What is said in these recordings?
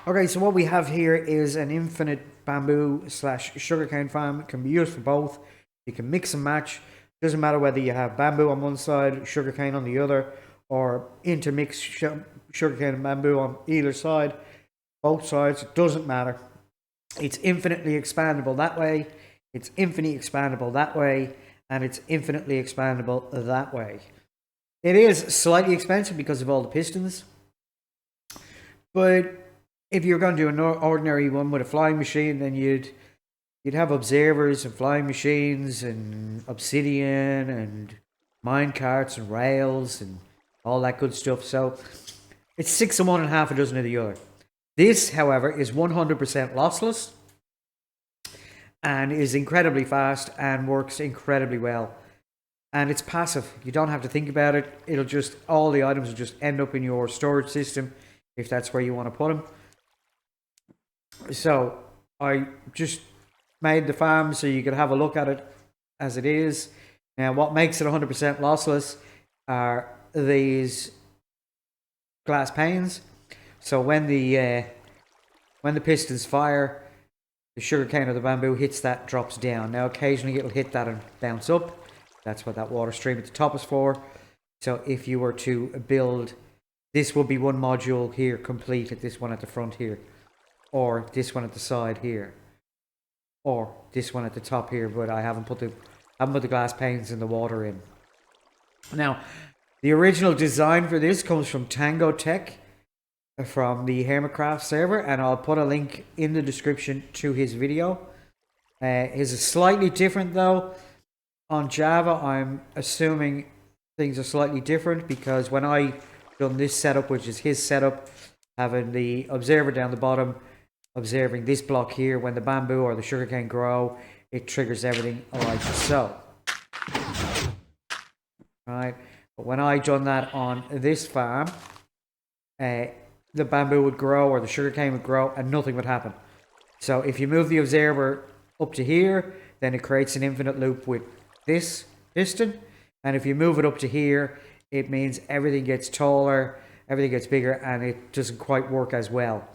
Okay, so what we have here is an infinite bamboo slash sugarcane farm. It can be used for both. You can mix and match. Doesn't matter whether you have bamboo on one side, sugarcane on the other, or intermix sugarcane and bamboo on either side. Both sides, it doesn't matter. It's infinitely expandable that way. It's infinitely expandable that way, and it's infinitely expandable that way. It is slightly expensive because of all the pistons, but if you're going to do an ordinary one with a flying machine, then you'd have observers and flying machines and obsidian and mine carts and rails and all that good stuff. So it's 6 of one and half a dozen of the other. This, however, is 100% lossless and is incredibly fast and works incredibly well. And it's passive. You don't have to think about it. It'll just, all the items will just end up in your storage system if that's where you want to put them. So I just made the farm so you could have a look at it as it is. Now, what makes it 100% lossless are these glass panes. So when the pistons fire, the sugarcane or the bamboo hits that, drops down. Now, occasionally it'll hit that and bounce up. That's what that water stream at the top is for. So if you were to build, this would be one module here complete at this one at the front here, or this one at the side here, or this one at the top here. But I haven't put the glass panes in the water in. Now, the original design for this comes from Tango Tech, from the Hermitcraft server, and I'll put a link in the description to his video. His is slightly different though. On Java, I'm assuming things are slightly different because when I done this setup, which is his setup, having the observer down the bottom, observing this block here, when the bamboo or the sugarcane grow, it triggers everything like so. Right, but when I done that on this farm, the bamboo would grow or the sugarcane would grow and nothing would happen. So if you move the observer up to here, then it creates an infinite loop with this piston. And if you move it up to here, it means everything gets taller, everything gets bigger, and it doesn't quite work as well.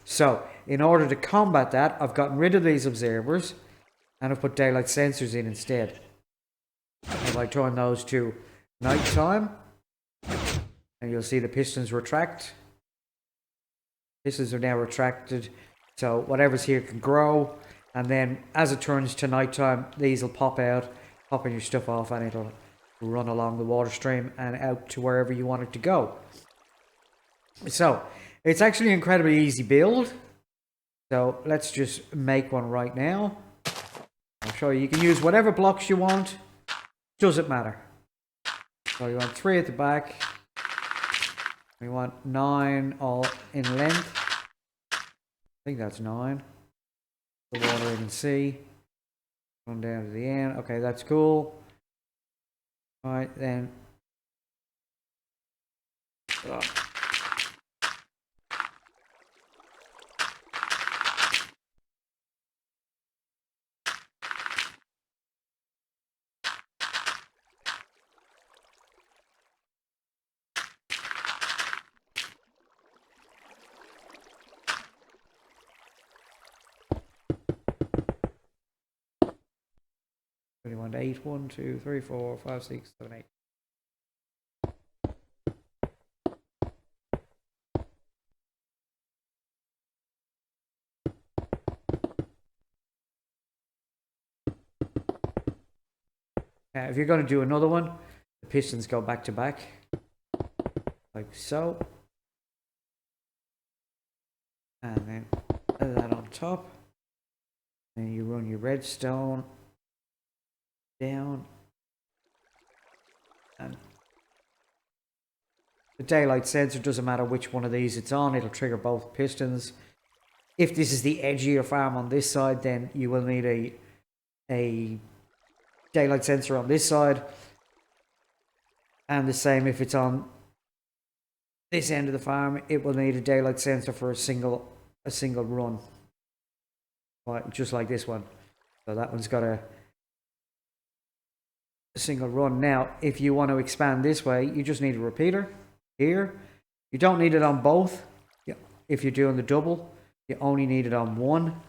So in order to combat that, I've gotten rid of these observers and I've put daylight sensors in instead. If I turn those to nighttime, and you'll see the pistons retract. Pistons are now retracted, so whatever's here can grow, and then as it turns to nighttime, these will pop out, popping your stuff off, and it'll run along the water stream and out to wherever you want it to go. So it's actually an incredibly easy build. So let's just make one right now. I'll show you. You can use whatever blocks you want. Doesn't matter. So you want 3 at the back. We want 9 all in length. I think that's 9. The water you can see. Run down to the end. Okay, that's cool. Alright, then. Oh. You want 8, 1, 2, 3, 4, 5, 6, 7, 8. If you're going to do another one, the pistons go back to back, like so. And then that on top. And you run your redstone down. And the daylight sensor, doesn't matter which one of these it's on, it'll trigger both pistons. If this is the edge of your farm on this side, then you will need a daylight sensor on this side, and the same if it's on this end of the farm, it will need a daylight sensor for a single run, just like this one. So that one's got a single run. Now if you want to expand this way, you just need a repeater here. You don't need it on both if you're doing the double, You only need it on one,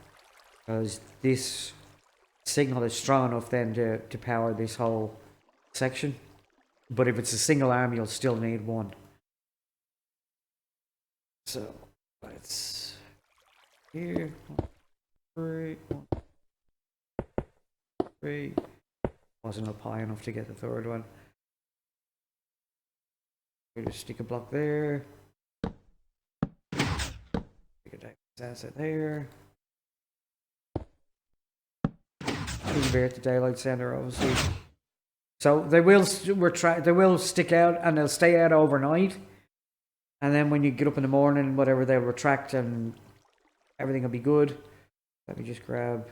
because this signal is strong enough then to power this whole section. But if it's a single arm, you'll still need one. So let's here. 1, 3. Wasn't up high enough to get the third one. We just stick a block there. Stick a asset there. Invert the daylight center, obviously. So they will stick out and they'll stay out overnight. And then when you get up in the morning, whatever, they'll retract and everything will be good. Let me just grab,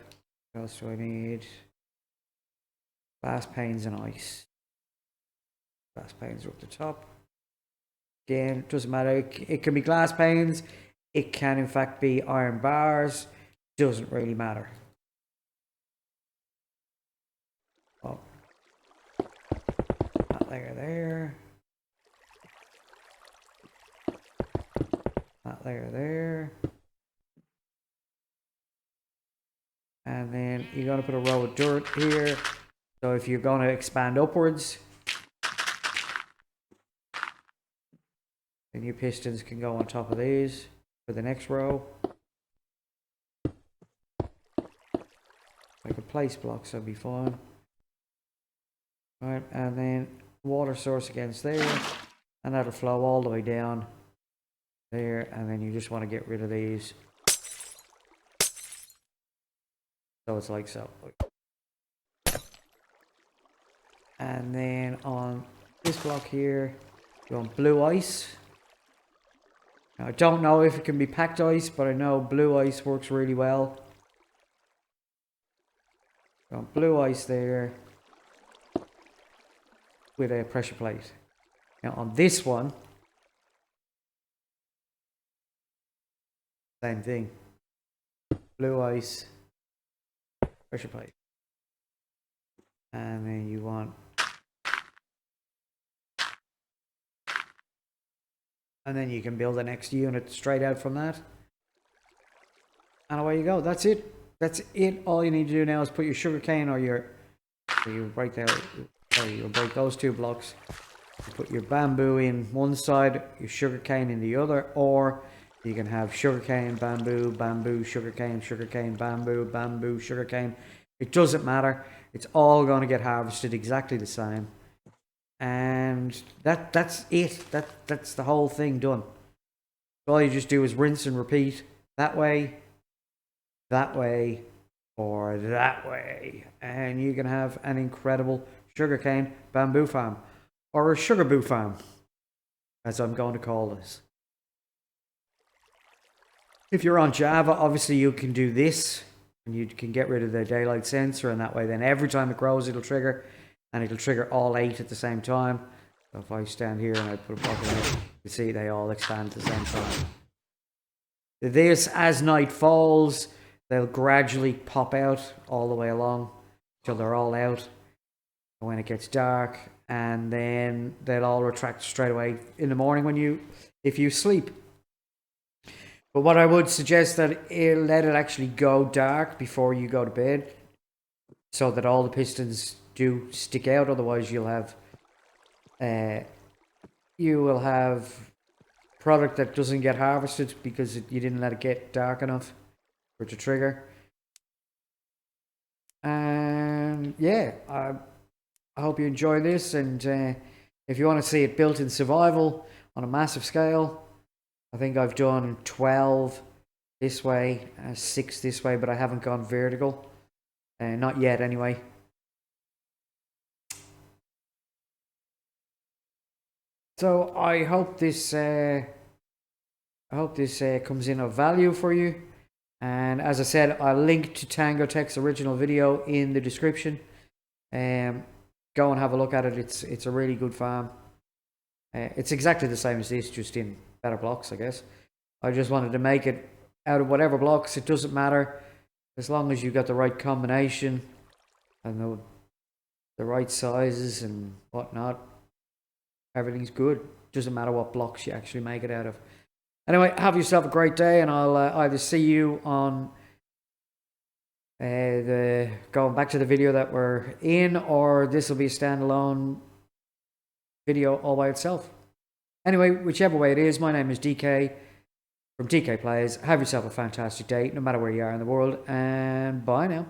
what else do I need? Glass panes and ice. Glass panes are up the top. Again, it doesn't matter. It can be glass panes. It can in fact be iron bars. Doesn't really matter. Oh. That layer there. That layer there. And then you're going to put a row of dirt here. So if you're going to expand upwards, then your pistons can go on top of these for the next row. I could place blocks, that'd be fine. Right, and then water source against there, and that'll flow all the way down there, and then you just want to get rid of these. So it's like so. And then on this block here, you want blue ice. Now, I don't know if it can be packed ice, but I know blue ice works really well. You want blue ice there with a pressure plate. Now on this one, same thing. Blue ice, pressure plate. And then you want, and then you can build the next unit straight out from that. And away you go. That's it. That's it. All you need to do now is put your sugarcane or you break there, or you break those two blocks. You put your bamboo in one side, your sugarcane in the other, or you can have sugarcane, bamboo, bamboo, sugarcane, sugarcane, bamboo, bamboo, sugarcane. It doesn't matter. It's all going to get harvested exactly the same. And that's it. That's the whole thing done. All you just do is rinse and repeat that way, or that way. And you can have an incredible sugarcane bamboo farm. Or a sugaboo farm, as I'm going to call this. If you're on Java, obviously you can do this. And you can get rid of the daylight sensor, and that way then every time it grows it'll trigger. And it'll trigger all 8 at the same time. So if I stand here and I put a block in it, you see they all expand at the same time. This, as night falls, they'll gradually pop out all the way along till they're all out. And when it gets dark, and then they'll all retract straight away in the morning if you sleep. But what I would suggest that let it actually go dark before you go to bed, so that all the pistons do stick out. Otherwise, you will have product that doesn't get harvested because you didn't let it get dark enough for it to trigger. And yeah, I hope you enjoy this. And if you want to see it built in survival on a massive scale, I think I've done 12 this way, 6 this way, but I haven't gone vertical. Not yet, anyway. So I hope this comes in of value for you. And as I said, I'll link to Tango Tech's original video in the description. Go and have a look at it. It's a really good farm. It's exactly the same as this, just in better blocks, I guess. I just wanted to make it out of whatever blocks. It doesn't matter, as long as you got the right combination and the right sizes and whatnot. Everything's good. Doesn't matter what blocks you actually make it out of. Anyway, have yourself a great day, and I'll either see you on the going back to the video that we're in, or this will be a standalone video all by itself. Anyway, whichever way it is, my name is DK from DK Plays. Have yourself a fantastic day, no matter where you are in the world, and bye now.